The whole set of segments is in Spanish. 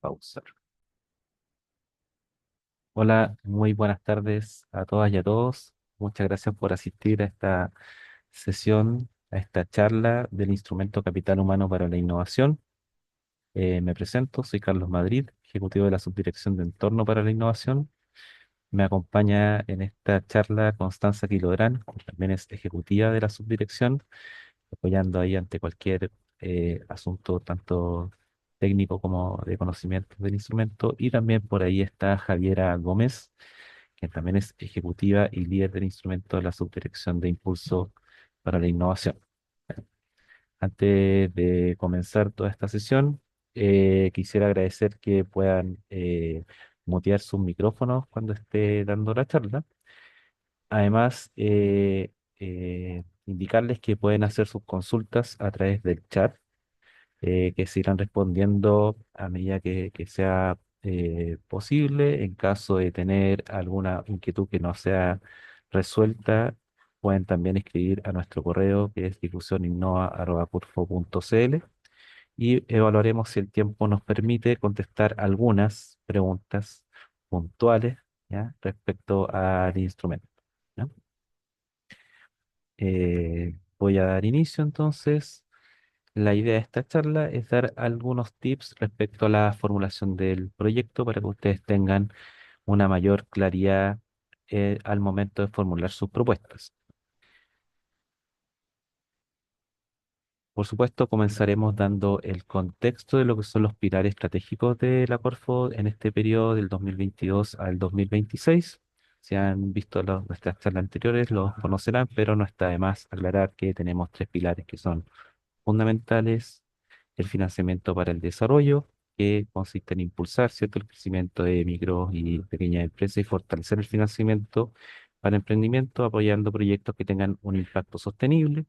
pausar. Hola, muy buenas tardes a todas y a todos. Muchas gracias por asistir a esta sesión, a esta charla del Instrumento Capital Humano para la Innovación. Me presento, soy Carlos Madrid, ejecutivo de la Subdirección de Entorno para la Innovación. Me acompaña en esta charla Constanza Quilodrán, que también es ejecutiva de la subdirección, apoyando ahí ante cualquier asunto tanto técnico como de conocimiento del instrumento. Y también por ahí está Javiera Gómez, quien también es ejecutiva y líder del instrumento de la Subdirección de Impulso para la Innovación. Antes de comenzar toda esta sesión, quisiera agradecer que puedan mutear sus micrófonos cuando esté dando la charla. Además, indicarles que pueden hacer sus consultas a través del chat, que se irán respondiendo a medida que sea posible. En caso de tener alguna inquietud que no sea resuelta, pueden también escribir a nuestro correo, que es difusioninnova@curfo.cl, y evaluaremos si el tiempo nos permite contestar algunas preguntas puntuales, ¿ya?, respecto al instrumento, ¿ya? Voy a dar inicio entonces. La idea de esta charla es dar algunos tips respecto a la formulación del proyecto para que ustedes tengan una mayor claridad al momento de formular sus propuestas. Por supuesto, comenzaremos dando el contexto de lo que son los pilares estratégicos de la Corfo en este periodo del 2022 al 2026. Si han visto nuestras charlas anteriores, los conocerán, pero no está de más aclarar que tenemos tres pilares que son fundamentales: el financiamiento para el desarrollo, que consiste en impulsar, ¿cierto?, el crecimiento de micro y pequeñas empresas y fortalecer el financiamiento para emprendimiento, apoyando proyectos que tengan un impacto sostenible.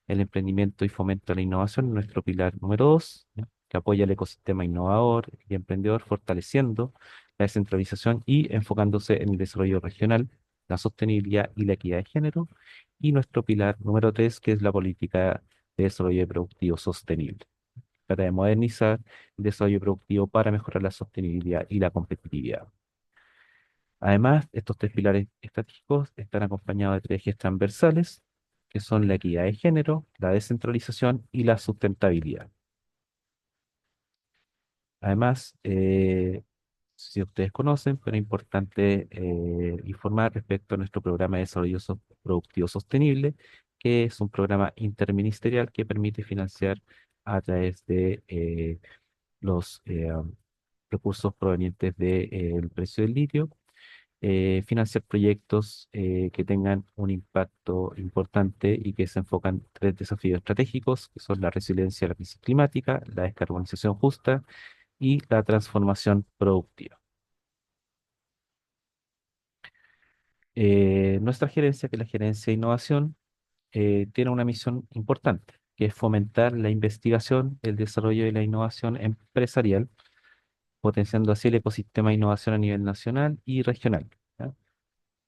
El emprendimiento y fomento a la innovación, nuestro pilar número dos, ¿ya?, que apoya el ecosistema innovador y emprendedor, fortaleciendo la descentralización y enfocándose en el desarrollo regional, la sostenibilidad y la equidad de género. Y nuestro pilar número tres, que es la política de desarrollo productivo sostenible. Trata de modernizar el desarrollo productivo para mejorar la sostenibilidad y la competitividad. Además, estos tres pilares estratégicos están acompañados de tres ejes transversales, que son la equidad de género, la descentralización y la sustentabilidad. Además, si ustedes conocen, pero es importante informar respecto a nuestro programa de desarrollo productivo sostenible, que es un programa interministerial que permite financiar a través de los recursos provenientes del precio del litio, financiar proyectos que tengan un impacto importante y que se enfocan en tres desafíos estratégicos, que son la resiliencia a la crisis climática, la descarbonización justa y la transformación productiva. Nuestra gerencia, que es la gerencia de innovación, tiene una misión importante, que es fomentar la investigación, el desarrollo y la innovación empresarial, potenciando así el ecosistema de innovación a nivel nacional y regional, ¿ya?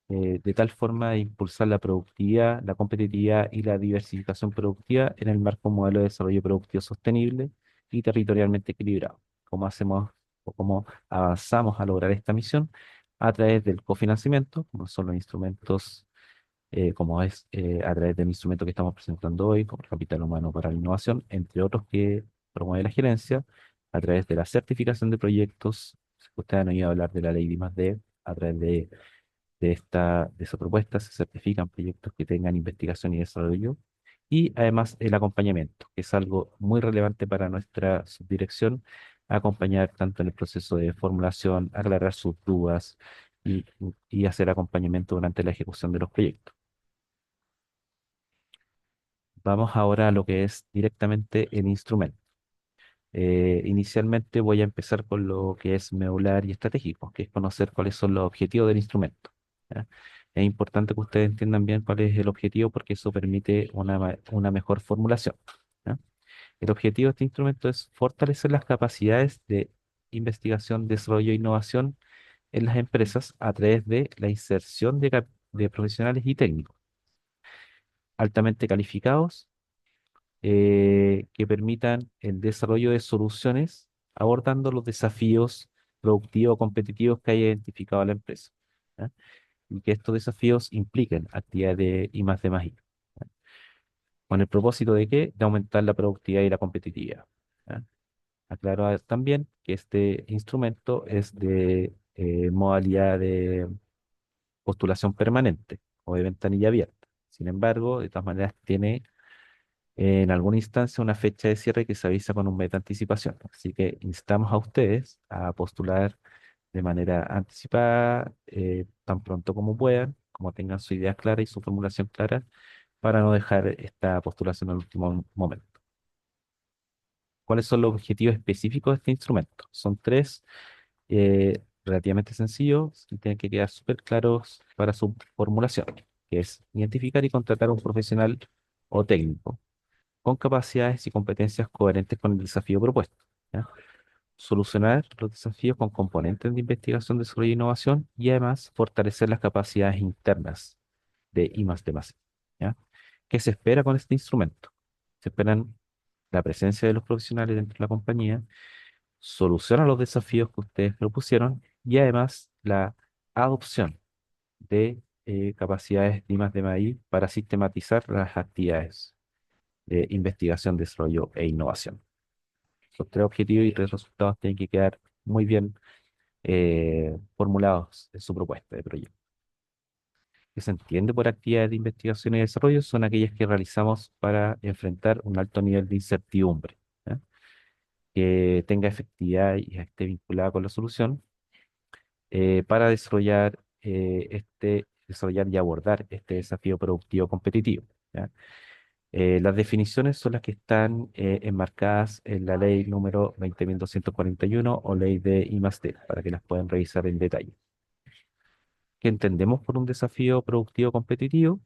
De tal forma de impulsar la productividad, la competitividad y la diversificación productiva en el marco de un modelo de desarrollo productivo sostenible y territorialmente equilibrado. ¿Cómo hacemos o cómo avanzamos a lograr esta misión? A través del cofinanciamiento, como son los instrumentos, como es a través del instrumento que estamos presentando hoy, como el Capital Humano para la Innovación, entre otros que promueve la gerencia, a través de la certificación de proyectos. Ustedes han oído hablar de la ley de I+D. A través de esa propuesta se certifican proyectos que tengan investigación y desarrollo, y además el acompañamiento, que es algo muy relevante para nuestra subdirección: acompañar tanto en el proceso de formulación, aclarar sus dudas y, y hacer acompañamiento durante la ejecución de los proyectos. Vamos ahora a lo que es directamente el instrumento. Inicialmente voy a empezar con lo que es medular y estratégico, que es conocer cuáles son los objetivos del instrumento, ¿ya? Es importante que ustedes entiendan bien cuál es el objetivo, porque eso permite una mejor formulación, ¿ya? El objetivo de este instrumento es fortalecer las capacidades de investigación, desarrollo e innovación en las empresas a través de la inserción de profesionales y técnicos altamente calificados, que permitan el desarrollo de soluciones abordando los desafíos productivos o competitivos que haya identificado la empresa. ¿Ya? Y que estos desafíos impliquen actividades de I más D más I. ¿Ya? ¿Con el propósito de qué? De aumentar la productividad y la competitividad. ¿Ya? Aclaro también que este instrumento es de modalidad de postulación permanente o de ventanilla abierta. Sin embargo, de todas maneras, tiene en alguna instancia una fecha de cierre que se avisa con un mes de anticipación. Así que instamos a ustedes a postular de manera anticipada, tan pronto como puedan, como tengan su idea clara y su formulación clara, para no dejar esta postulación al último momento. ¿Cuáles son los objetivos específicos de este instrumento? Son tres, relativamente sencillos y tienen que quedar súper claros para su formulación, que es identificar y contratar a un profesional o técnico con capacidades y competencias coherentes con el desafío propuesto. ¿Ya? Solucionar los desafíos con componentes de investigación, desarrollo e innovación y además fortalecer las capacidades internas de I más D más I. ¿Ya? ¿Qué se espera con este instrumento? Se esperan la presencia de los profesionales dentro de la compañía, solucionar los desafíos que ustedes propusieron y además la adopción de capacidades de I más D más I para sistematizar las actividades de investigación, desarrollo e innovación. Los tres objetivos y tres resultados tienen que quedar muy bien formulados en su propuesta de proyecto. Que se entiende por actividades de investigación y desarrollo son aquellas que realizamos para enfrentar un alto nivel de incertidumbre, ¿ya? Que tenga efectividad y esté vinculada con la solución para desarrollar y abordar este desafío productivo competitivo. ¿Ya? Las definiciones son las que están enmarcadas en la ley número 20.241 o ley de I+D, para que las puedan revisar en detalle. ¿Qué entendemos por un desafío productivo competitivo?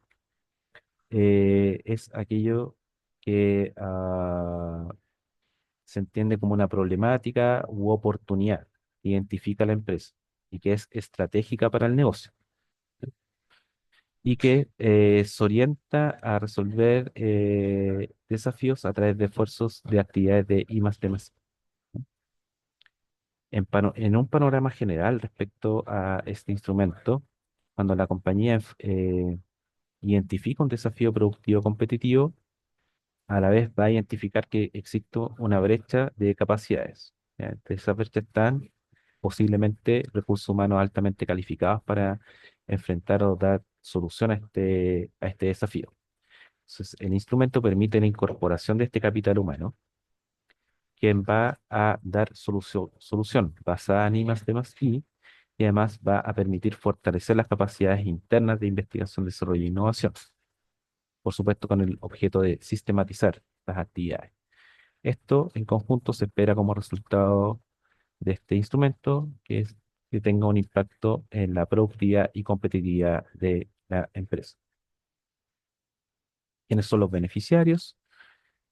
Es aquello que se entiende como una problemática u oportunidad que identifica la empresa y que es estratégica para el negocio y que se orienta a resolver desafíos a través de esfuerzos de actividades de I más D más I. En un panorama general respecto a este instrumento, cuando la compañía identifica un desafío productivo competitivo, a la vez va a identificar que existe una brecha de capacidades. ¿Ya? Entre esas brechas están posiblemente recursos humanos altamente calificados para enfrentar o dar solución a este desafío. Entonces, el instrumento permite la incorporación de este capital humano, quien va a dar solución basada en I más D más I, y además va a permitir fortalecer las capacidades internas de investigación, desarrollo e innovación. Por supuesto, con el objeto de sistematizar las actividades. Esto en conjunto se espera como resultado de este instrumento, que es que tenga un impacto en la productividad y competitividad de la empresa. ¿Quiénes son los beneficiarios?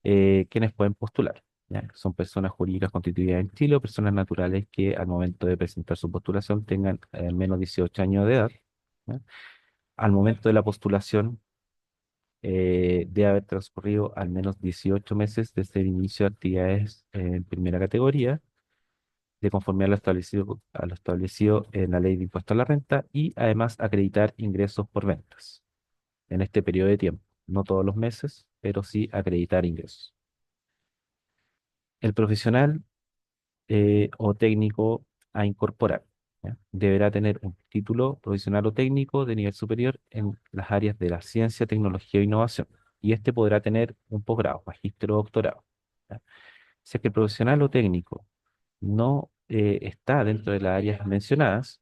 ¿Quiénes pueden postular? ¿Ya? Son personas jurídicas constituidas en Chile o personas naturales que al momento de presentar su postulación tengan al menos 18 años de edad. ¿Ya? Al momento de la postulación debe haber transcurrido al menos 18 meses desde el inicio de actividades en primera categoría, de conformidad a lo establecido en la ley de impuesto a la renta y además acreditar ingresos por ventas en este periodo de tiempo. No todos los meses, pero sí acreditar ingresos. El profesional o técnico a incorporar, ¿ya? Deberá tener un título profesional o técnico de nivel superior en las áreas de la ciencia, tecnología e innovación. Y este podrá tener un posgrado, magíster o doctorado. ¿Ya? Si es que el profesional o técnico no está dentro de las áreas mencionadas,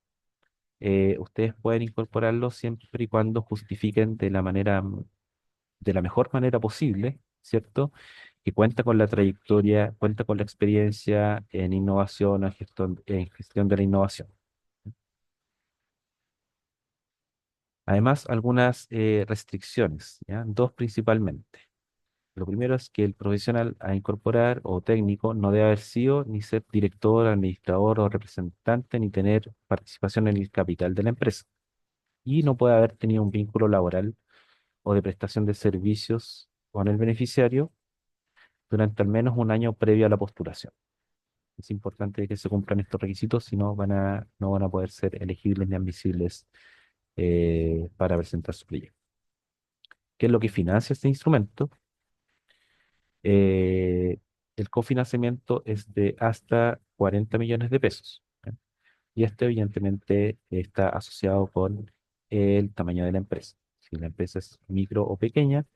ustedes pueden incorporarlo siempre y cuando justifiquen de la mejor manera posible, ¿cierto? Que cuenta con la trayectoria, cuenta con la experiencia en innovación, en gestión de la innovación. Además, algunas restricciones, ¿ya? Dos principalmente. Lo primero es que el profesional a incorporar o técnico no debe haber sido ni ser director, administrador o representante, ni tener participación en el capital de la empresa. Y no puede haber tenido un vínculo laboral o de prestación de servicios con el beneficiario durante al menos un año previo a la postulación. Es importante que se cumplan estos requisitos, si no no van a poder ser elegibles ni admisibles para presentar su proyecto. ¿Qué es lo que financia este instrumento? Eh, el cofinanciamiento es de hasta 40 millones de pesos. ¿Ya? Y este evidentemente está asociado con el tamaño de la empresa. Si la empresa es micro o pequeña,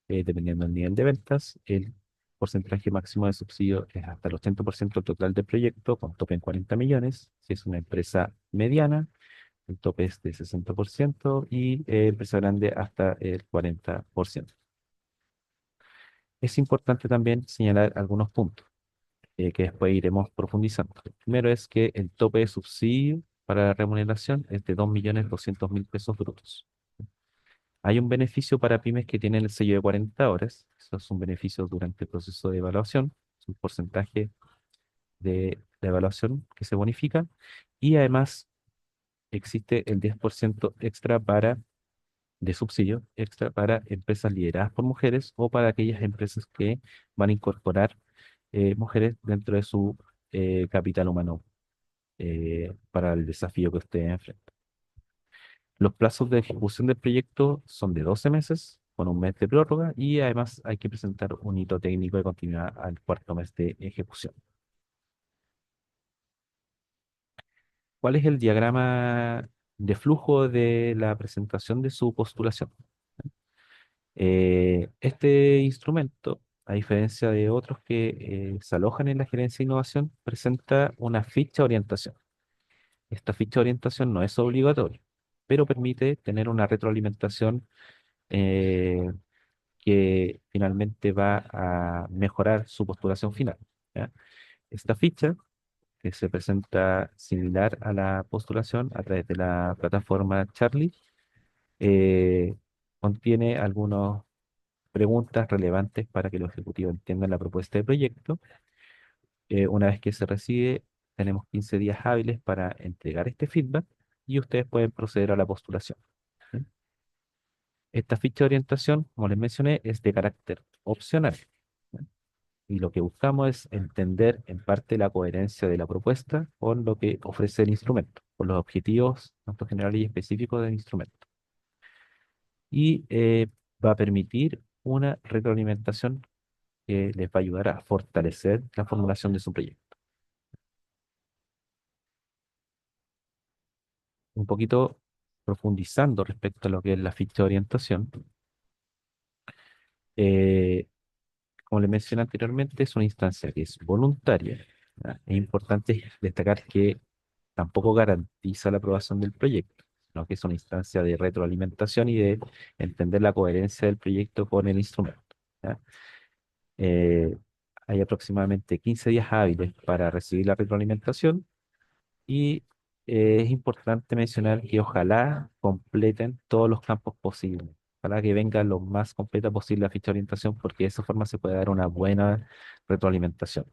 dependiendo del nivel de ventas, el porcentaje máximo de subsidio es hasta el 80% total del proyecto, con tope en 40 millones. Si es una empresa mediana, el tope es de 60% y empresa grande hasta el 40%. Es importante también señalar algunos puntos que después iremos profundizando. El primero es que el tope de subsidio para la remuneración es de 2.200.000 pesos brutos. Hay un beneficio para pymes que tienen el sello de 40 horas. Eso es un beneficio durante el proceso de evaluación. Es un porcentaje de la evaluación que se bonifica. Y además existe el 10% extra de subsidio extra para empresas lideradas por mujeres o para aquellas empresas que van a incorporar mujeres dentro de su capital humano para el desafío que ustedes enfrentan. Los plazos de ejecución del proyecto son de 12 meses, con un mes de prórroga y además hay que presentar un hito técnico de continuidad al cuarto mes de ejecución. ¿Cuál es el diagrama de flujo de la presentación de su postulación? Este instrumento, a diferencia de otros que se alojan en la gerencia de innovación, presenta una ficha de orientación. Esta ficha de orientación no es obligatoria, pero permite tener una retroalimentación eh, que finalmente va a mejorar su postulación final. ¿Ya? Esta ficha, que se presenta similar a la postulación a través de la plataforma Charlie, eh, contiene algunas preguntas relevantes para que los ejecutivos entiendan la propuesta de proyecto. Una vez que se recibe, tenemos 15 días hábiles para entregar este feedback y ustedes pueden proceder a la postulación. ¿Sí? Esta ficha de orientación, como les mencioné, es de carácter opcional. ¿Sí? Y lo que buscamos es entender en parte la coherencia de la propuesta con lo que ofrece el instrumento, con los objetivos tanto generales y específicos del instrumento. Y va a permitir una retroalimentación que les va a ayudar a fortalecer la formulación de su proyecto. Un poquito profundizando respecto a lo que es la ficha de orientación, eh, como les mencioné anteriormente, es una instancia que es voluntaria. ¿Ya? Es importante destacar que tampoco garantiza la aprobación del proyecto, sino que es una instancia de retroalimentación y de entender la coherencia del proyecto con el instrumento. ¿Ya? Eh, Hay aproximadamente 15 días hábiles para recibir la retroalimentación y es importante mencionar que ojalá completen todos los campos posibles. Ojalá que venga lo más completa posible la ficha de orientación porque de esa forma se puede dar una buena retroalimentación.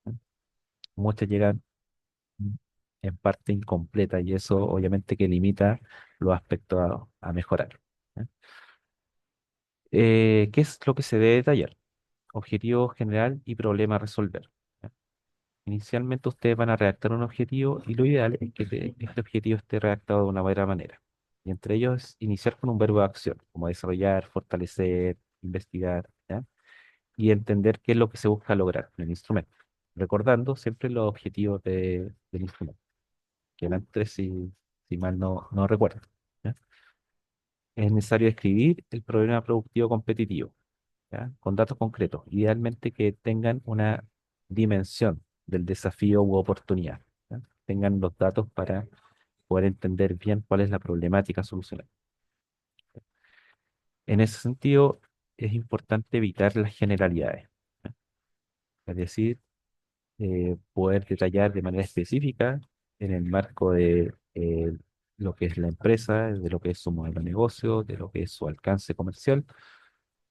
¿Eh? Muchas llegan en parte incompleta y eso obviamente que limita los aspectos a mejorar. ¿Eh? ¿Qué es lo que se debe detallar? Objetivo general y problema a resolver. ¿Ya? Inicialmente ustedes van a redactar un objetivo y lo ideal es que este objetivo esté redactado de una buena manera. Y entre ellos es iniciar con un verbo de acción, como desarrollar, fortalecer, investigar, ¿ya? Y entender qué es lo que se busca lograr en el instrumento. Recordando siempre los objetivos del instrumento, que eran tres si mal no recuerdo. ¿Ya? Es necesario escribir el problema productivo competitivo, ¿ya? Con datos concretos, idealmente que tengan una dimensión del desafío u oportunidad, ¿ya? Tengan los datos para poder entender bien cuál es la problemática a solucionar. En ese sentido, es importante evitar las generalidades, ¿ya? Es decir, poder detallar de manera específica en el marco de lo que es la empresa, de lo que es su modelo de negocio, de lo que es su alcance comercial,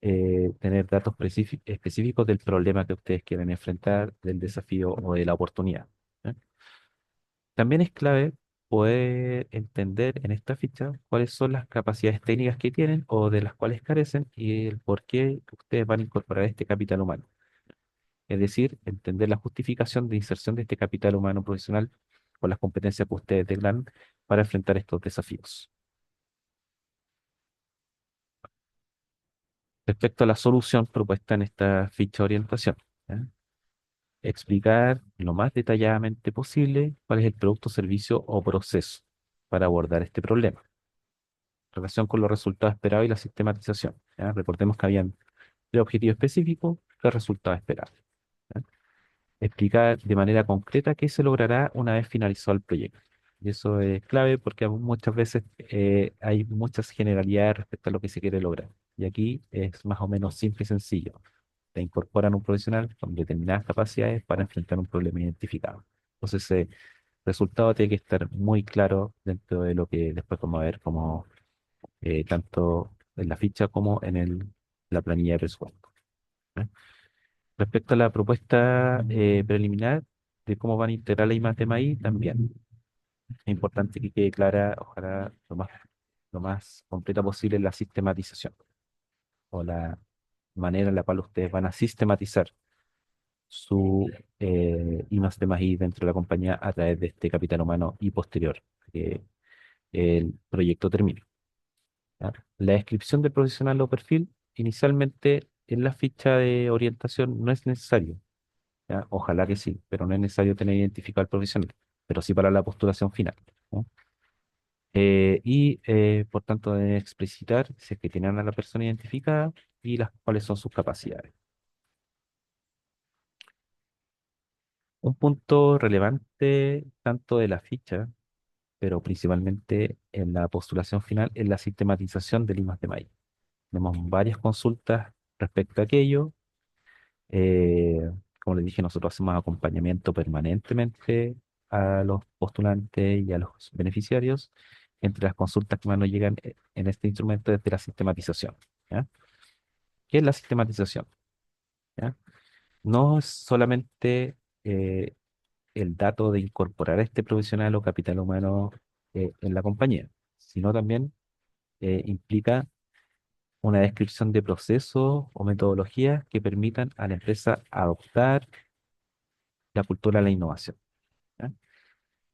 tener datos específicos del problema que ustedes quieren enfrentar, del desafío o de la oportunidad. ¿Ya? También es clave poder entender en esta ficha cuáles son las capacidades técnicas que tienen o de las cuales carecen y el por qué ustedes van a incorporar este capital humano. Es decir, entender la justificación de inserción de este capital humano profesional con las competencias que ustedes tengan para enfrentar estos desafíos. Respecto a la solución propuesta en esta ficha de orientación, ¿ya? Explicar lo más detalladamente posible cuál es el producto, servicio o proceso para abordar este problema. Relación con los resultados esperados y la sistematización. ¿Ya? Recordemos que habían el objetivo específico, el resultado esperado. ¿Ya? Explicar de manera concreta qué se logrará una vez finalizado el proyecto. Y eso es clave porque muchas veces hay muchas generalidades respecto a lo que se quiere lograr. Y aquí es más o menos simple y sencillo. Te incorporan un profesional con determinadas capacidades para enfrentar un problema identificado. Entonces, ese resultado tiene que estar muy claro dentro de lo que después vamos a ver como tanto en la ficha como en la planilla de presupuesto. ¿Eh? Respecto a la propuesta preliminar de cómo van a integrar la I+D+I, también es importante que quede clara, ojalá lo más completa posible, la sistematización o la manera en la cual ustedes van a sistematizar su I+D+I dentro de la compañía a través de este capital humano y posterior, que el proyecto termine. ¿Ya? La descripción del profesional o perfil, inicialmente en la ficha de orientación no es necesario. ¿Ya? Ojalá que sí, pero no es necesario tener identificado al profesional, pero sí para la postulación final. ¿Ya? Por tanto, deben explicitar si es que tienen a la persona identificada y cuáles son sus capacidades. Un punto relevante tanto de la ficha, pero principalmente en la postulación final, es la sistematización del I+D+I. Tenemos varias consultas respecto a aquello. Eh, Como les dije, nosotros hacemos acompañamiento permanentemente a los postulantes y a los beneficiarios. Entre las consultas que más nos llegan en este instrumento es de la sistematización. ¿Ya? ¿Qué es la sistematización? ¿Ya? No es solamente eh, el dato de incorporar a este profesional o capital humano en la compañía, sino también implica una descripción de procesos o metodologías que permitan a la empresa adoptar la cultura de la innovación. ¿Ya?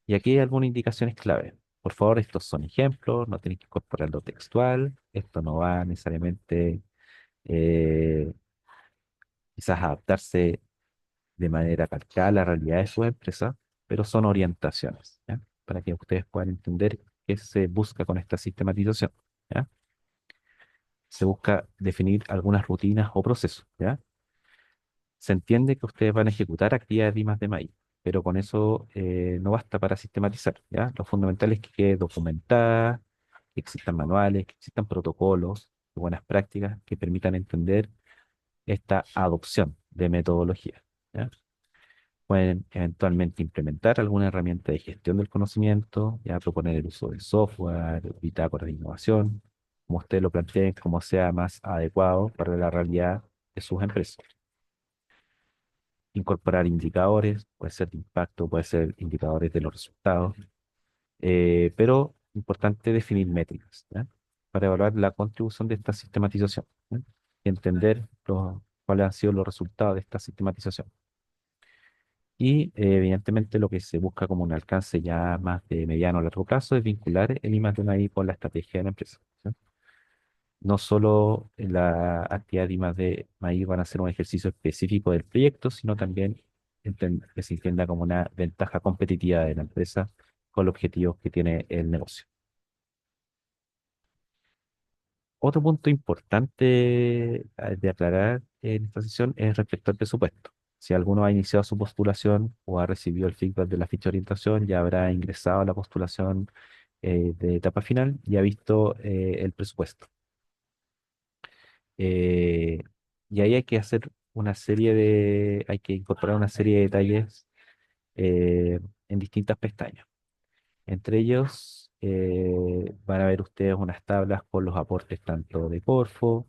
Y aquí hay algunas indicaciones clave. Por favor, estos son ejemplos, no tienen que incorporar lo textual, esto no va necesariamente eh, quizás a adaptarse de manera calcada a la realidad de su empresa, pero son orientaciones, ¿ya? Para que ustedes puedan entender qué se busca con esta sistematización. ¿Ya? Se busca definir algunas rutinas o procesos. ¿Ya? Se entiende que ustedes van a ejecutar actividades de I+D+I, pero con eso no basta para sistematizar, ¿ya? Lo fundamental es que quede documentada, que existan manuales, que existan protocolos, buenas prácticas que permitan entender esta adopción de metodología, ¿ya? Pueden eventualmente implementar alguna herramienta de gestión del conocimiento, ya proponer el uso de software, bitácoras de innovación, como ustedes lo planteen, como sea más adecuado para la realidad de sus empresas. Incorporar indicadores, puede ser de impacto, puede ser indicadores de los resultados, pero importante definir métricas, ¿ya? Para evaluar la contribución de esta sistematización, ¿ya? Y entender cuáles han sido los resultados de esta sistematización. Evidentemente lo que se busca como un alcance ya más de mediano a largo plazo es vincular el I+D+I con la estrategia de la empresa. ¿Sí? No solo la actividad de I+D+I van a ser un ejercicio específico del proyecto, sino también que se entienda como una ventaja competitiva de la empresa con los objetivos que tiene el negocio. Otro punto importante de aclarar en esta sesión es respecto al presupuesto. Si alguno ha iniciado su postulación o ha recibido el feedback de la ficha de orientación, ya habrá ingresado a la postulación de etapa final y ha visto el presupuesto. Eh, y ahí hay que incorporar una serie de detalles eh, en distintas pestañas. Entre ellos van a ver ustedes unas tablas con los aportes tanto de Corfo,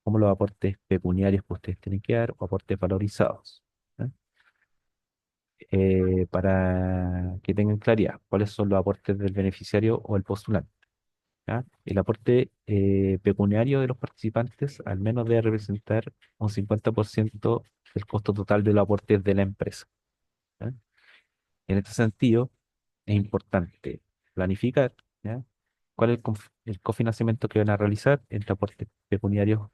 como los aportes pecuniarios que ustedes tienen que dar o aportes valorizados. ¿Ya? Para que tengan claridad cuáles son los aportes del beneficiario o el postulante. ¿Ya? El aporte pecuniario de los participantes al menos debe representar un 50% del costo total de los aportes de la empresa. ¿Ya? En este sentido, es importante planificar, ¿ya? ¿Cuál es el cofinanciamiento que van a realizar entre aportes pecuniarios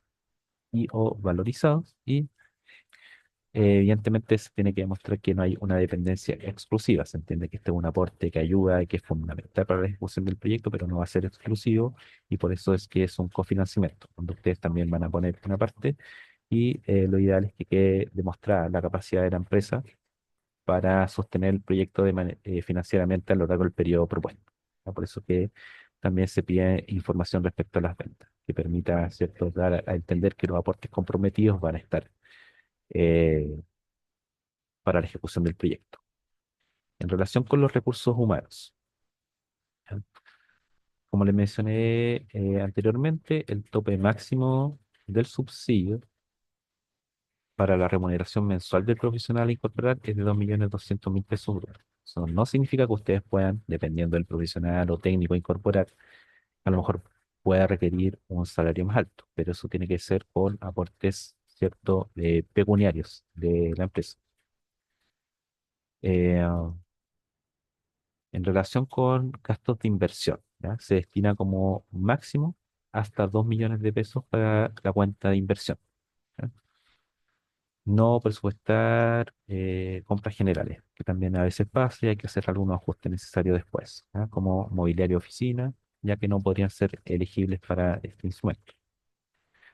y o valorizados? Y evidentemente se tiene que demostrar que no hay una dependencia exclusiva. Se entiende que este es un aporte que ayuda y que es fundamental para la ejecución del proyecto, pero no va a ser exclusivo y por eso es que es un cofinanciamiento, donde ustedes también van a poner una parte y lo ideal es que quede demostrada la capacidad de la empresa para sostener el proyecto financieramente a lo largo del periodo propuesto. ¿Ya? Por eso que también se pide información respecto a las ventas, que permita, ¿cierto?, dar a entender que los aportes comprometidos van a estar eh, para la ejecución del proyecto. En relación con los recursos humanos, ¿ya? Como les mencioné anteriormente, el tope máximo del subsidio para la remuneración mensual del profesional a incorporar es de 2.200.000 pesos brutos. Eso no significa que ustedes puedan, dependiendo del profesional o técnico a incorporar, a lo mejor pueda requerir un salario más alto, pero eso tiene que ser con aportes, ¿cierto?, pecuniarios de la empresa. Eh, En relación con gastos de inversión, ¿ya? Se destina como máximo hasta 2 millones de pesos para la cuenta de inversión. ¿Ya? No presupuestar compras generales, que también a veces pasa y hay que hacer algunos ajustes necesarios después, ¿ya? Como mobiliario de oficina, ya que no podrían ser elegibles para este instrumento.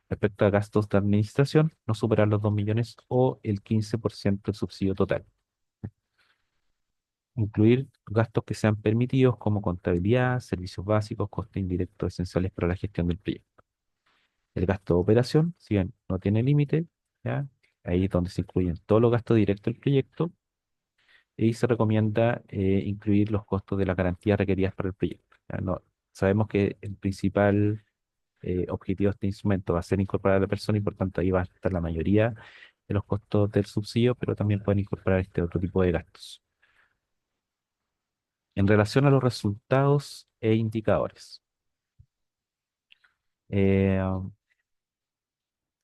Respecto a gastos de administración, no superar los 2 millones o el 15% del subsidio total. Incluir gastos que sean permitidos como contabilidad, servicios básicos, costes indirectos esenciales para la gestión del proyecto. El gasto de operación, si bien no tiene límite, ¿ya? Ahí es donde se incluyen todos los gastos directos del proyecto y se recomienda incluir los costos de las garantías requeridas para el proyecto. ¿Ya? No, sabemos que el principal objetivo de este instrumento va a ser incorporar a la persona y por tanto ahí va a estar la mayoría de los costos del subsidio, pero también pueden incorporar este otro tipo de gastos. En relación a los resultados e indicadores. Eh,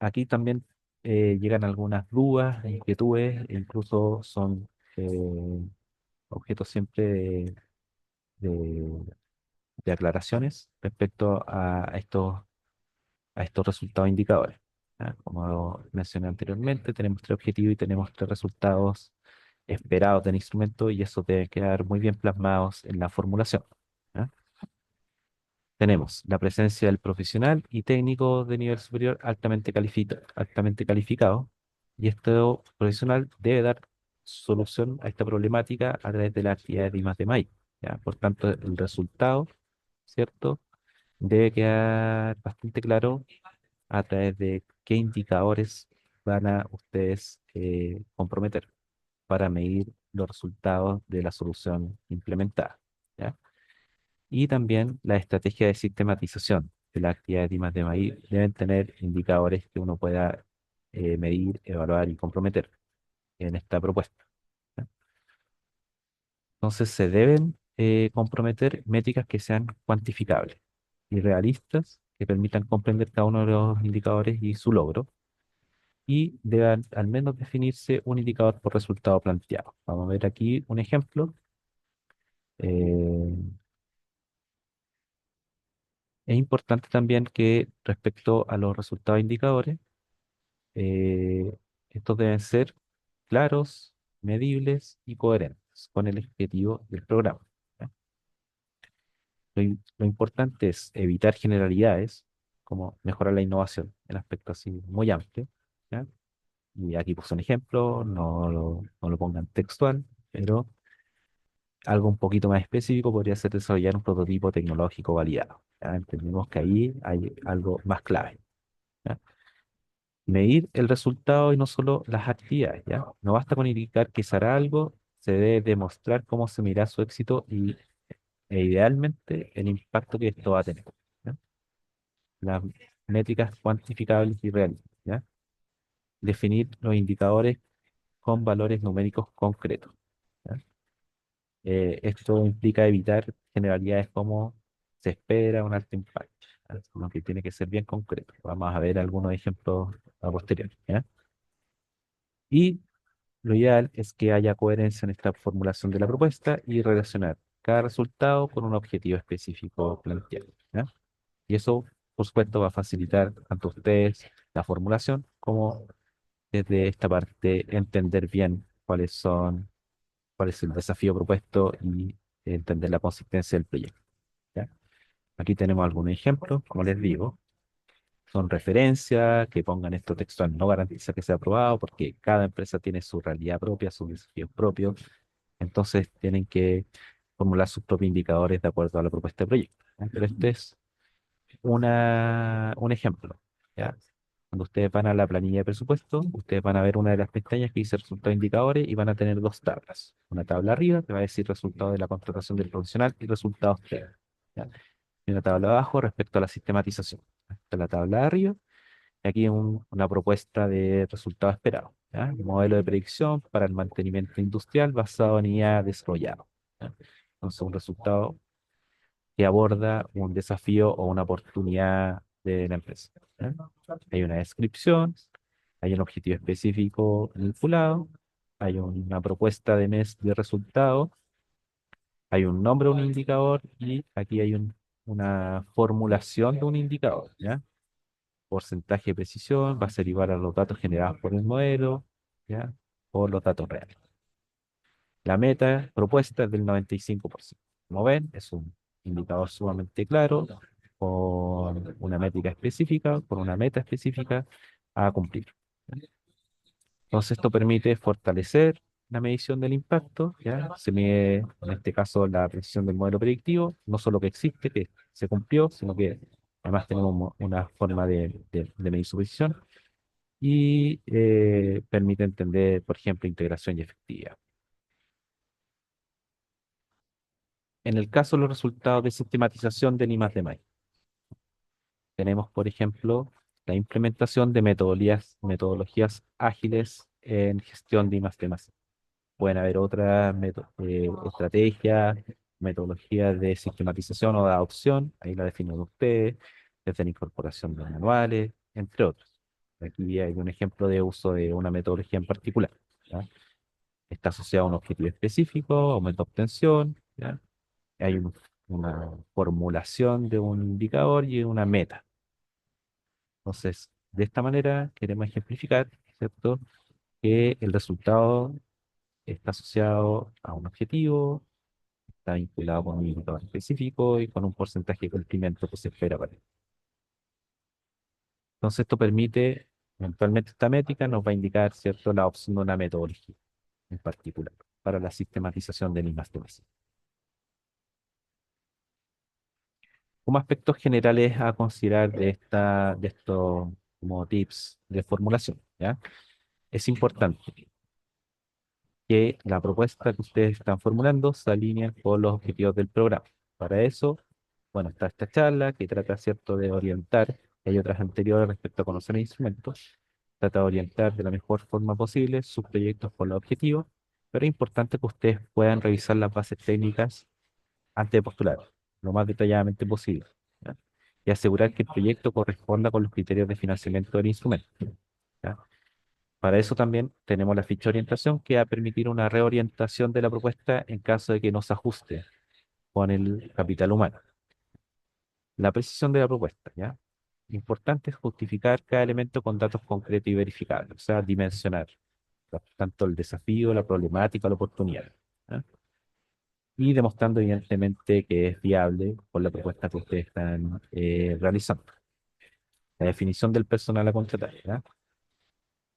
Aquí también llegan algunas dudas, inquietudes, e incluso son objetos siempre de- de aclaraciones respecto a estos resultados indicadores. ¿Ya? Como mencioné anteriormente, tenemos tres objetivos y tenemos tres resultados esperados del instrumento y eso debe quedar muy bien plasmados en la formulación. ¿Ya? Tenemos la presencia del profesional y técnico de nivel superior altamente calificado, y este profesional debe dar solución a esta problemática a través de la actividad de I+D+I, ¿ya? Por tanto, el resultado, ¿cierto? Debe quedar bastante claro a través de qué indicadores van a ustedes comprometer para medir los resultados de la solución implementada. ¿Ya? Y también la estrategia de sistematización de las actividades de I+D+I deben tener indicadores que uno pueda medir, evaluar y comprometer en esta propuesta. ¿Ya? Entonces se deben comprometer métricas que sean cuantificables y realistas, que permitan comprender cada uno de los indicadores y su logro, y deban al menos definirse un indicador por resultado planteado. Vamos a ver aquí un ejemplo. Eh, es importante también que respecto a los resultados indicadores, eh, estos deben ser claros, medibles y coherentes con el objetivo del programa. ¿Ya? Lo importante es evitar generalidades, como mejorar la innovación, en aspecto así muy amplio. ¿Ya? Y aquí puse un ejemplo, no lo pongan textual, pero algo un poquito más específico podría ser desarrollar un prototipo tecnológico validado. ¿Ya? Entendemos que ahí hay algo más clave. ¿Ya? Medir el resultado y no solo las actividades, ¿ya? No basta con indicar que se hará algo, se debe demostrar cómo se medirá su éxito e idealmente el impacto que esto va a tener, ¿ya? Las métricas cuantificables y reales, ¿ya? Definir los indicadores con valores numéricos concretos, ¿ya? Esto implica evitar generalidades como se espera un alto impacto, ¿ya? Sino que tiene que ser bien concreto. Vamos a ver algunos ejemplos a posteriori, ¿ya? Y lo ideal es que haya coherencia en esta formulación de la propuesta y relacionar cada resultado con un objetivo específico planteado, ¿ya? Y eso, por supuesto, va a facilitar tanto a ustedes la formulación como desde esta parte entender bien cuál es el desafío propuesto y entender la consistencia del proyecto, ¿ya? Aquí tenemos algunos ejemplos, como les digo, son referencias, que pongan esto textual no garantiza que sea aprobado porque cada empresa tiene su realidad propia, sus desafíos propios, entonces tienen que formular sus propios indicadores de acuerdo a la propuesta de proyecto, ¿ya? Pero este es un ejemplo, ¿ya? Cuando ustedes van a la planilla de presupuesto, ustedes van a ver una de las pestañas que dice resultados de indicadores y van a tener dos tablas. Una tabla arriba que va a decir resultados de la contratación del profesional y resultados técnicos, ¿ya? Y una tabla abajo respecto a la sistematización. Esta es la tabla de arriba y aquí una propuesta de resultados esperados, ¿ya? Un modelo de predicción para el mantenimiento industrial basado en IA desarrollado, ¿ya? Entonces, un resultado que aborda un desafío o una oportunidad de la empresa, ¿ya? Hay una descripción, hay un objetivo específico vinculado, hay una propuesta de mes de resultado, hay un nombre de un indicador y aquí hay una formulación de un indicador, ¿ya? Porcentaje de precisión va a ser igual a los datos generados por el modelo, ¿ya? Por los datos reales. La meta propuesta es del 95%. Como ven, es un indicador sumamente claro, con una métrica específica, con una meta específica a cumplir. Entonces, esto permite fortalecer la medición del impacto, ¿ya? Se mide, en este caso, la precisión del modelo predictivo, no solo que existe, que se cumplió, sino que además tenemos una forma de medir su precisión y permite entender, por ejemplo, integración y efectividad. En el caso de los resultados de sistematización del I+D+I, tenemos, por ejemplo, la implementación de metodologías ágiles en gestión de I+D+I. Pueden haber otras estrategias, metodologías de sistematización o de adopción, ahí la definen ustedes, desde la incorporación de manuales, entre otros. Aquí hay un ejemplo de uso de una metodología en particular, ¿ya? Está asociado a un objetivo específico, aumento de obtención, ¿ya? Hay una formulación de un indicador y una meta. Entonces, de esta manera queremos ejemplificar, ¿cierto?, que el resultado está asociado a un objetivo, está vinculado con un indicador específico y con un porcentaje de cumplimiento que se espera para él. Entonces, esto permite, eventualmente esta métrica nos va a indicar, ¿cierto?, la opción de una metodología en particular para la sistematización del I+D+I. Como aspectos generales a considerar de estos como tips de formulación, ¿ya? Es importante que la propuesta que ustedes están formulando se alinee con los objetivos del programa. Para eso, bueno, está esta charla que trata, ¿cierto?, de orientar, y hay otras anteriores respecto a conocer los instrumentos, trata de orientar de la mejor forma posible sus proyectos con los objetivos, pero es importante que ustedes puedan revisar las bases técnicas antes de postular, lo más detalladamente posible, ¿ya? Y asegurar que el proyecto corresponda con los criterios de financiamiento del instrumento, ¿ya? Para eso también tenemos la ficha de orientación que va a permitir una reorientación de la propuesta en caso de que no se ajuste con el capital humano. La precisión de la propuesta, ¿ya? Importante es justificar cada elemento con datos concretos y verificables, o sea, dimensionar tanto el desafío, la problemática, la oportunidad, ¿ya? Y demostrando evidentemente que es viable con la propuesta que ustedes están realizando. La definición del personal a contratar, ¿ya?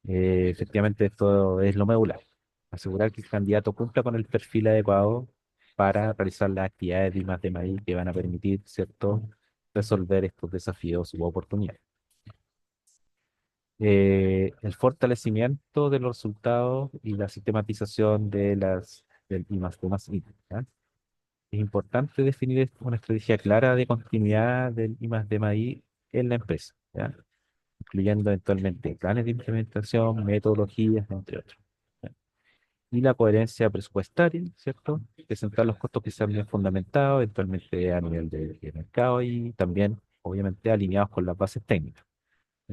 Efectivamente, esto es lo medular. Asegurar que el candidato cumpla con el perfil adecuado para realizar las actividades de I+D+I que van a permitir, ¿cierto?, resolver estos desafíos u oportunidades. El fortalecimiento de los resultados y la sistematización del I+D+I, ¿ya? Es importante definir una estrategia clara de continuidad del I+D+I en la empresa, ¿ya? Incluyendo eventualmente planes de implementación, metodologías, entre otros, ¿ya? Y la coherencia presupuestaria, ¿cierto? Presentar los costos que sean bien fundamentados, eventualmente a nivel de mercado y también, obviamente, alineados con las bases técnicas,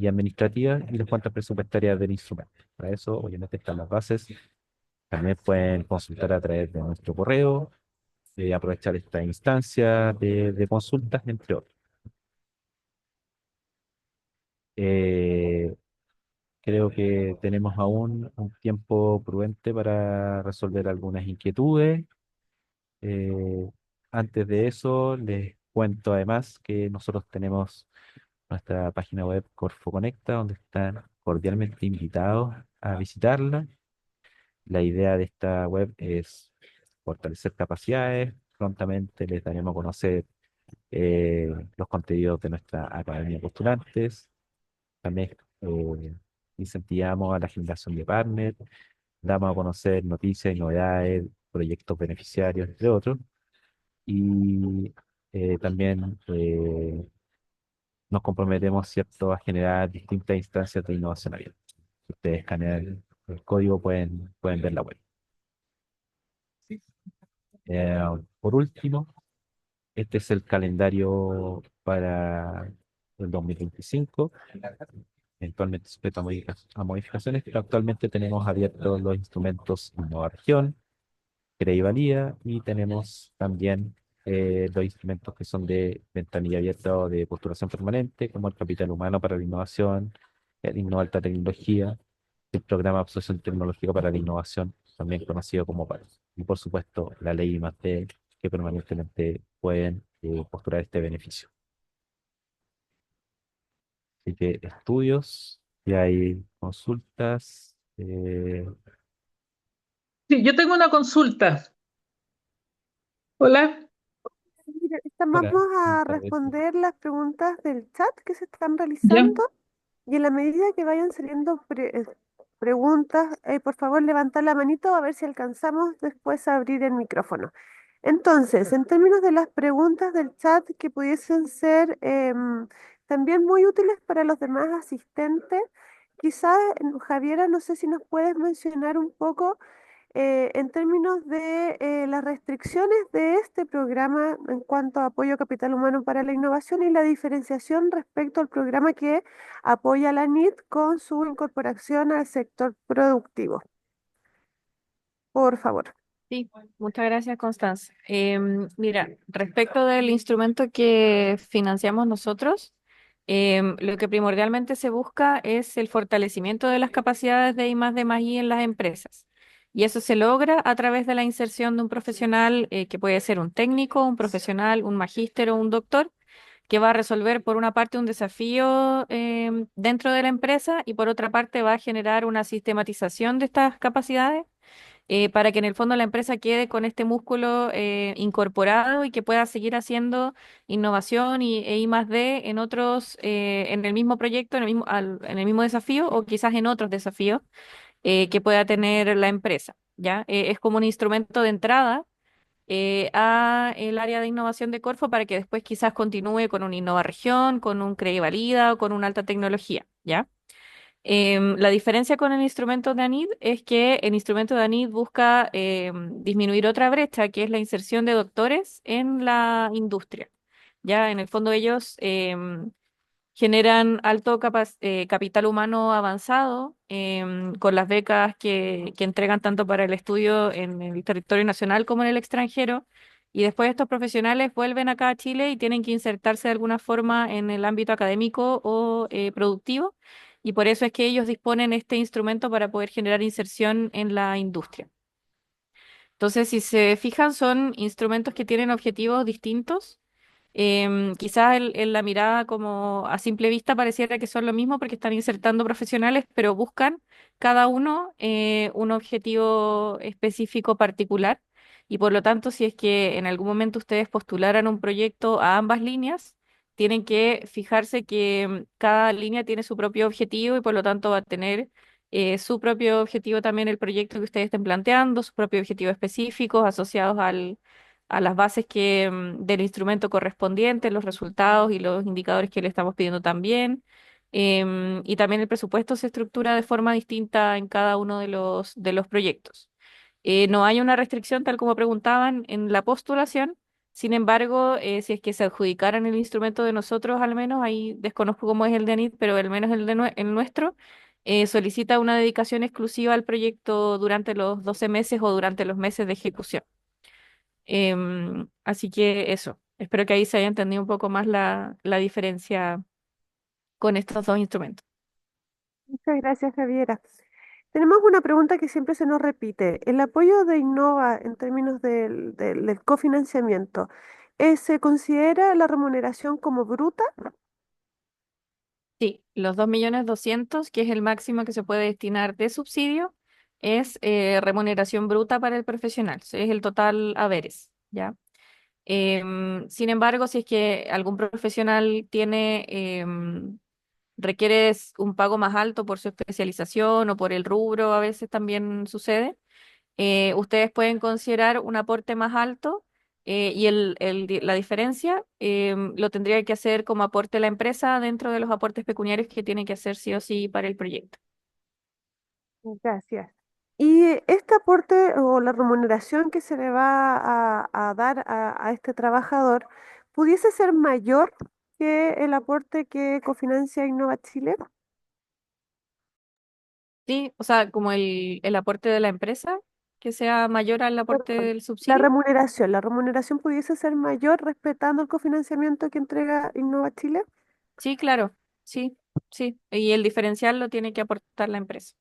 y administrativas y las cuentas presupuestarias del instrumento. Para eso, obviamente, están las bases. También pueden consultar a través de nuestro correo, aprovechar esta instancia de consultas, entre otros. Eh, Creo que tenemos aún un tiempo prudente para resolver algunas inquietudes. Eh, Antes de eso, les cuento además que nosotros tenemos nuestra página web Corfo Conecta, donde están cordialmente invitados a visitarla. La idea de esta web es fortalecer capacidades. Prontamente les daremos a conocer los contenidos de nuestra academia de postulantes. También incentivamos a la generación de partners, damos a conocer noticias y novedades, proyectos beneficiarios, entre otros. Y también nos comprometemos, ¿cierto?, a generar distintas instancias de innovación abierta. Si ustedes escanean el código, pueden ver la web. Eh, por último, este es el calendario para el 2025. Eventualmente sujeto a a modificaciones, pero actualmente tenemos abiertos los instrumentos Innova Región, Crea y Valía, y tenemos también los instrumentos que son de ventanilla abierta o de postulación permanente, como el Capital Humano para la Innovación, el Innova Alta Tecnología, el Programa de Absorción Tecnológica para la Innovación, también conocido como PALS. Y por supuesto, la ley I+D, que permanentemente pueden postular este beneficio. Así que estudios, y hay consultas. Sí, yo tengo una consulta. Hola. Mira, Hola, vamos buenas a tardes. responder las preguntas del chat que se están Ya. realizando y en la medida que vayan saliendo preguntas, por favor levantar la manito a ver si alcanzamos después a abrir el micrófono. Entonces, en términos de las preguntas del chat que pudiesen ser también muy útiles para los demás asistentes, quizás, Javiera, no sé si nos puedes mencionar un poco en términos de las restricciones de este programa en cuanto a apoyo a capital humano para la innovación y la diferenciación respecto al programa que apoya a la NIT con su incorporación al sector productivo. Por favor. Sí, muchas gracias, Constanza. Mira, respecto del instrumento que financiamos nosotros, lo que primordialmente se busca es el fortalecimiento de las capacidades de I+D+I en las empresas. Y eso se logra a través de la inserción de un profesional que puede ser un técnico, un profesional, un magíster o un doctor, que va a resolver por una parte un desafío dentro de la empresa y por otra parte va a generar una sistematización de estas capacidades para que en el fondo la empresa quede con este músculo incorporado y que pueda seguir haciendo innovación e I+D en otros, en el mismo proyecto, en el mismo desafío o quizás en otros desafíos que pueda tener la empresa, ¿ya? Es como un instrumento de entrada a el área de innovación de Corfo para que después quizás continúe con un Innova Región, con un CRE Valida o con una alta tecnología, ¿ya? La diferencia con el instrumento de ANID es que el instrumento de ANID busca disminuir otra brecha, que es la inserción de doctores en la industria. Ya en el fondo ellos generan alto capital humano avanzado con las becas que entregan tanto para el estudio en el territorio nacional como en el extranjero. Y después estos profesionales vuelven acá a Chile y tienen que insertarse de alguna forma en el ámbito académico o productivo. Y por eso es que ellos disponen este instrumento para poder generar inserción en la industria. Entonces, si se fijan, son instrumentos que tienen objetivos distintos. Quizás en la mirada como a simple vista pareciera que son lo mismo porque están insertando profesionales, pero buscan cada uno un objetivo específico particular. Y por lo tanto, si es que en algún momento ustedes postularan un proyecto a ambas líneas, tienen que fijarse que cada línea tiene su propio objetivo y por lo tanto va a tener su propio objetivo también el proyecto que ustedes estén planteando, sus propios objetivos específicos asociados a las bases del instrumento correspondiente, los resultados y los indicadores que le estamos pidiendo también. Y también el presupuesto se estructura de forma distinta en cada uno de los proyectos. No hay una restricción, tal como preguntaban, en la postulación, Sin embargo, si es que se adjudicaran el instrumento de nosotros, al menos, ahí desconozco cómo es el de ANIT, pero al menos el nuestro, solicita una dedicación exclusiva al proyecto durante los 12 meses o durante los meses de ejecución. Así que eso, espero que ahí se haya entendido un poco más la diferencia con estos dos instrumentos. Muchas gracias, Javiera. Tenemos una pregunta que siempre se nos repite. ¿El apoyo de Innova en términos del cofinanciamiento, se considera la remuneración como bruta? Sí, los 2.200.000, que es el máximo que se puede destinar de subsidio, es remuneración bruta para el profesional, es el total haberes, ¿ya? Sin embargo, si es que algún profesional requiere un pago más alto por su especialización o por el rubro, a veces también sucede, ustedes pueden considerar un aporte más alto y la diferencia lo tendría que hacer como aporte la empresa dentro de los aportes pecuniarios que tiene que hacer sí o sí para el proyecto. Gracias. ¿Y este aporte o la remuneración que se le va a dar a este trabajador pudiese ser mayor que el aporte que cofinancia Innova Chile? Sí, o sea, como el aporte de la empresa, que sea mayor al aporte Perdón, del subsidio. la remuneración pudiese ser mayor respetando el cofinanciamiento que entrega Innova Chile. Sí, claro, sí, sí. Y el diferencial lo tiene que aportar la empresa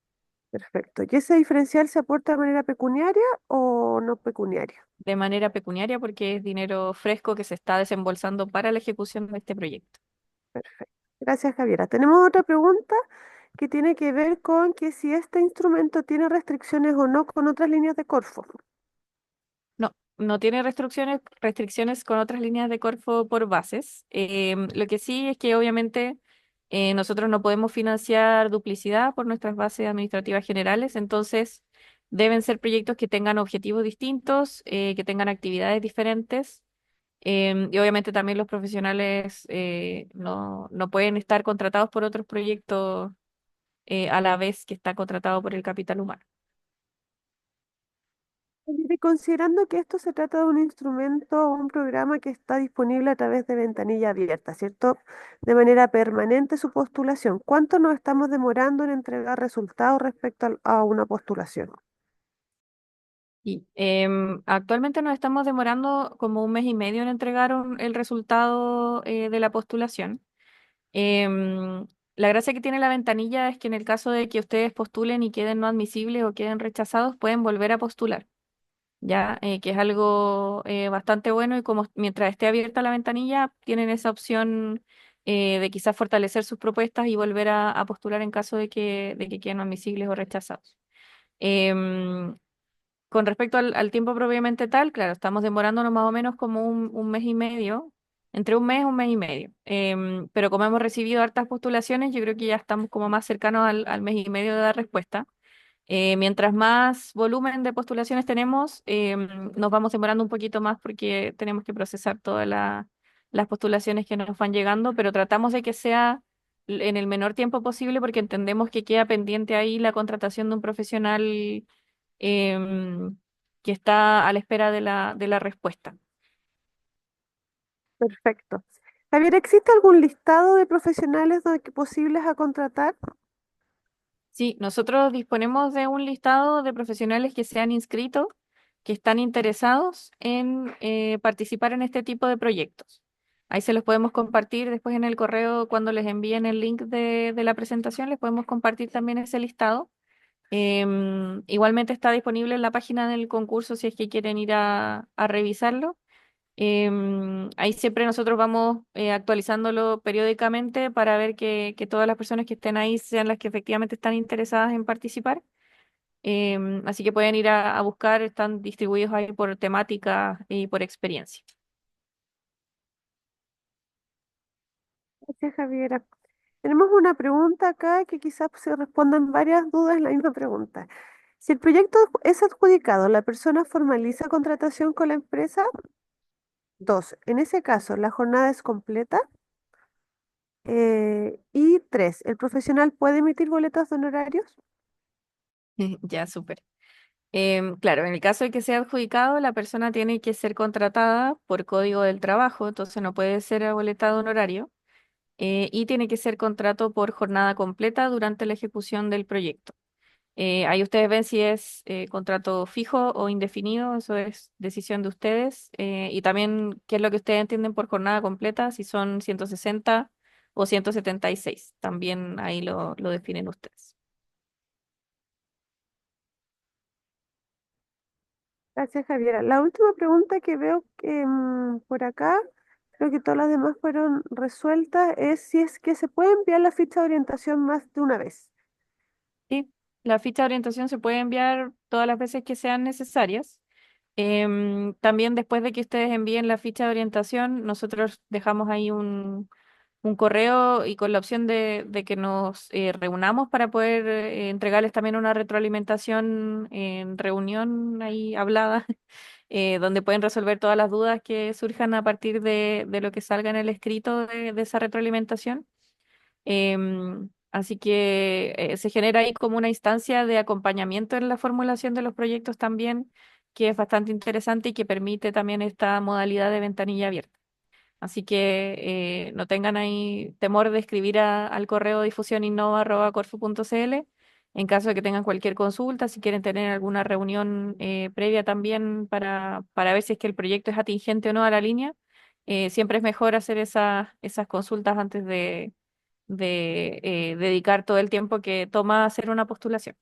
Perfecto. ¿Y ese diferencial se aporta de manera pecuniaria o no pecuniaria? de manera pecuniaria porque es dinero fresco que se está desembolsando para la ejecución de este proyecto. Perfecto. Gracias, Javiera. Tenemos otra pregunta que tiene que ver con que si este instrumento tiene restricciones o no con otras líneas de Corfo. No, no tiene restricciones con otras líneas de Corfo por bases. Lo que sí es que obviamente nosotros no podemos financiar duplicidad por nuestras bases administrativas generales, entonces deben ser proyectos que tengan objetivos distintos, que tengan actividades diferentes. Y obviamente también los profesionales no pueden estar contratados por otros proyectos a la vez que está contratado por el capital humano. Y considerando que esto se trata de un instrumento o un programa que está disponible a través de ventanilla abierta, ¿cierto? De manera permanente su postulación. ¿Cuánto nos estamos demorando en entregar resultados respecto a una postulación? Y actualmente nos estamos demorando como un mes y medio en entregar el resultado de la postulación. Em, la gracia que tiene la ventanilla es que en el caso de que ustedes postulen y queden no admisibles o queden rechazados, pueden volver a postular, ya. Que es algo bastante bueno y como mientras esté abierta la ventanilla, tienen esa opción de quizás fortalecer sus propuestas y volver a postular en caso de que queden no admisibles o rechazados. Em, con respecto al tiempo propiamente tal, claro, estamos demorándonos más o menos como un mes y medio, entre un mes y medio. Pero como hemos recibido hartas postulaciones, yo creo que ya estamos como más cercanos al mes y medio de dar respuesta. Mientras más volumen de postulaciones tenemos, nos vamos demorando un poquito más porque tenemos que procesar todas las postulaciones que nos van llegando, pero tratamos de que sea en el menor tiempo posible porque entendemos que queda pendiente ahí la contratación de un profesional em, que está a la espera de la respuesta. Perfecto. Javier, ¿existe algún listado de profesionales posibles a contratar? Sí, nosotros disponemos de un listado de profesionales que se han inscrito, que están interesados en participar en este tipo de proyectos. Ahí se los podemos compartir después en el correo cuando les envíen el link de la presentación, les podemos compartir también ese listado. Igualmente está disponible en la página del concurso si es que quieren ir a revisarlo. Ahí siempre nosotros vamos actualizándolo periódicamente para ver que todas las personas que estén ahí sean las que efectivamente están interesadas en participar. Así que pueden ir a buscar, están distribuidos ahí por temática y por experiencia. Gracias, Javiera. Tenemos una pregunta acá que quizás se respondan varias dudas en la misma pregunta. Si el proyecto es adjudicado, ¿la persona formaliza contratación con la empresa? Dos, en ese caso, ¿la jornada es completa? Y tres, ¿el profesional puede emitir boletos de honorarios? Ya, súper. Claro, en el caso de que sea adjudicado, la persona tiene que ser contratada por código del trabajo, entonces no puede ser aboletado un horario, y tiene que ser contrato por jornada completa durante la ejecución del proyecto. Ahí ustedes ven si es contrato fijo o indefinido, eso es decisión de ustedes, y también qué es lo que ustedes entienden por jornada completa, si son 160 o 176, también ahí lo definen ustedes. Gracias, Javiera. La última pregunta que veo que por acá, creo que todas las demás fueron resueltas, es si es que se puede enviar la ficha de orientación más de una vez. Sí, la ficha de orientación se puede enviar todas las veces que sean necesarias. También después de que ustedes envíen la ficha de orientación, nosotros dejamos ahí un correo y con la opción de que nos reunamos para poder entregarles también una retroalimentación en reunión ahí hablada, donde pueden resolver todas las dudas que surjan a partir de lo que salga en el escrito de esa retroalimentación. Así que se genera ahí como una instancia de acompañamiento en la formulación de los proyectos también, que es bastante interesante y que permite también esta modalidad de ventanilla abierta. Así que no tengan ahí temor de escribir al correo difusioninnova@corfu.cl en caso de que tengan cualquier consulta, si quieren tener alguna reunión previa también para ver si es que el proyecto es atingente o no a la línea. Siempre es mejor hacer esas consultas antes de dedicar todo el tiempo que toma hacer una postulación.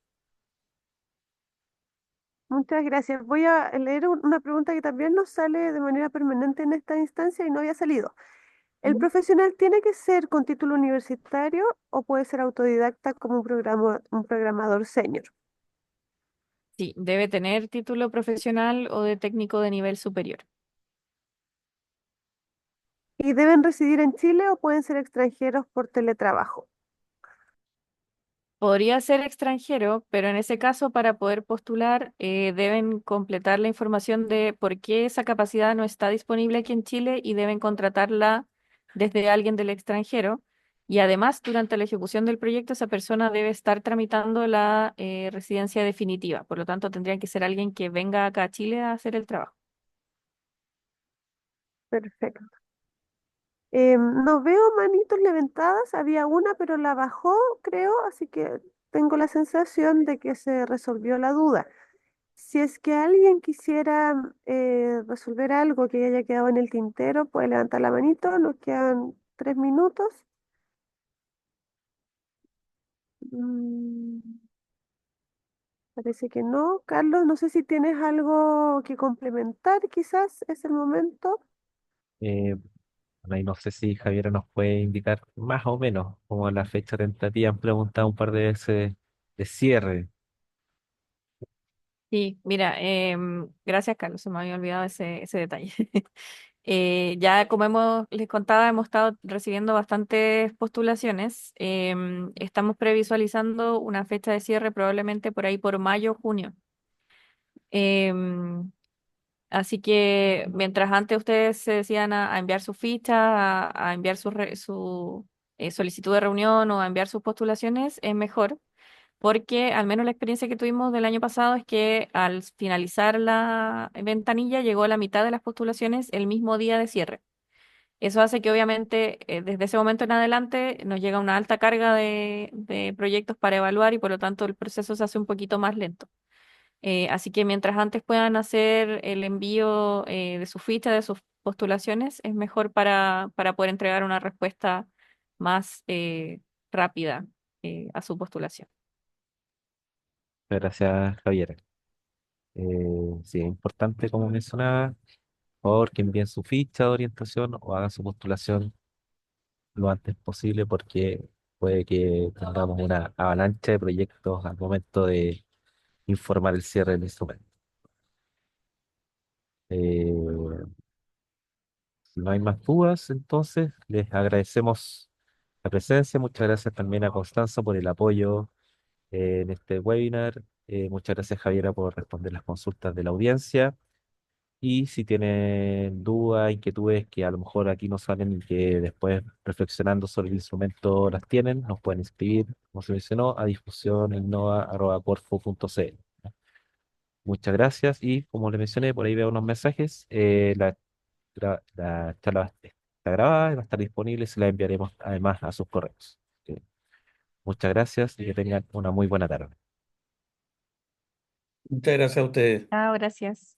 Muchas gracias. Voy a leer una pregunta que también nos sale de manera permanente en esta instancia y no había salido. ¿El Ujú. profesional tiene que ser con título universitario o puede ser autodidacta como un programador senior? Sí, debe tener título profesional o de técnico de nivel superior. ¿Y deben residir en Chile o pueden ser extranjeros por teletrabajo? Podría ser extranjero, pero en ese caso, para poder postular, deben completar la información de por qué esa capacidad no está disponible aquí en Chile y deben contratarla desde alguien del extranjero. Y además, durante la ejecución del proyecto, esa persona debe estar tramitando la residencia definitiva. Por lo tanto, tendría que ser alguien que venga acá a Chile a hacer el trabajo. Perfecto. No veo manitos levantadas, había una, pero la bajó, creo, así que tengo la sensación de que se resolvió la duda. Si es que alguien quisiera resolver algo que haya quedado en el tintero, puede levantar la manito, nos quedan 3 minutos. Mm, parece que no. Carlos, no sé si tienes algo que complementar, quizás es el momento. Eh, bueno, y no sé si Javiera nos puede indicar más o menos como la fecha tentativa. Han preguntado un par de veces de cierre. Sí, mira, gracias Carlos, se me había olvidado ese detalle. Ya como les contaba, hemos estado recibiendo bastantes postulaciones. Estamos previsualizando una fecha de cierre probablemente por ahí por mayo, junio. Em, Así que mientras antes ustedes se decían a enviar su ficha, a enviar su solicitud de reunión o a enviar sus postulaciones, es mejor porque al menos la experiencia que tuvimos del año pasado es que al finalizar la ventanilla llegó la mitad de las postulaciones el mismo día de cierre. Eso hace que obviamente desde ese momento en adelante nos llega una alta carga de proyectos para evaluar y por lo tanto el proceso se hace un poquito más lento. Así que mientras antes puedan hacer el envío de su ficha, de sus postulaciones, es mejor para poder entregar una respuesta más rápida a su postulación. Gracias, Javiera. Sí, es importante, como mencionaba, por favor, que envíen su ficha de orientación o hagan su postulación lo antes posible porque puede que tengamos una avalancha de proyectos al momento de informar el cierre del instrumento. Eh, si no hay más dudas, entonces les agradecemos la presencia. Muchas gracias también a Constanza por el apoyo en este webinar. Muchas gracias, Javiera, por responder las consultas de la audiencia. Y si tienen dudas, inquietudes que a lo mejor aquí no salen y que después reflexionando sobre el instrumento las tienen, nos pueden escribir, como se mencionó, a difusión@corfo.cl. Muchas gracias y como le mencioné, por ahí veo unos mensajes. La charla está grabada y va a estar disponible y se la enviaremos además a sus correos. Muchas gracias y que tengan una muy buena tarde. Muchas gracias a ustedes. Ah, gracias.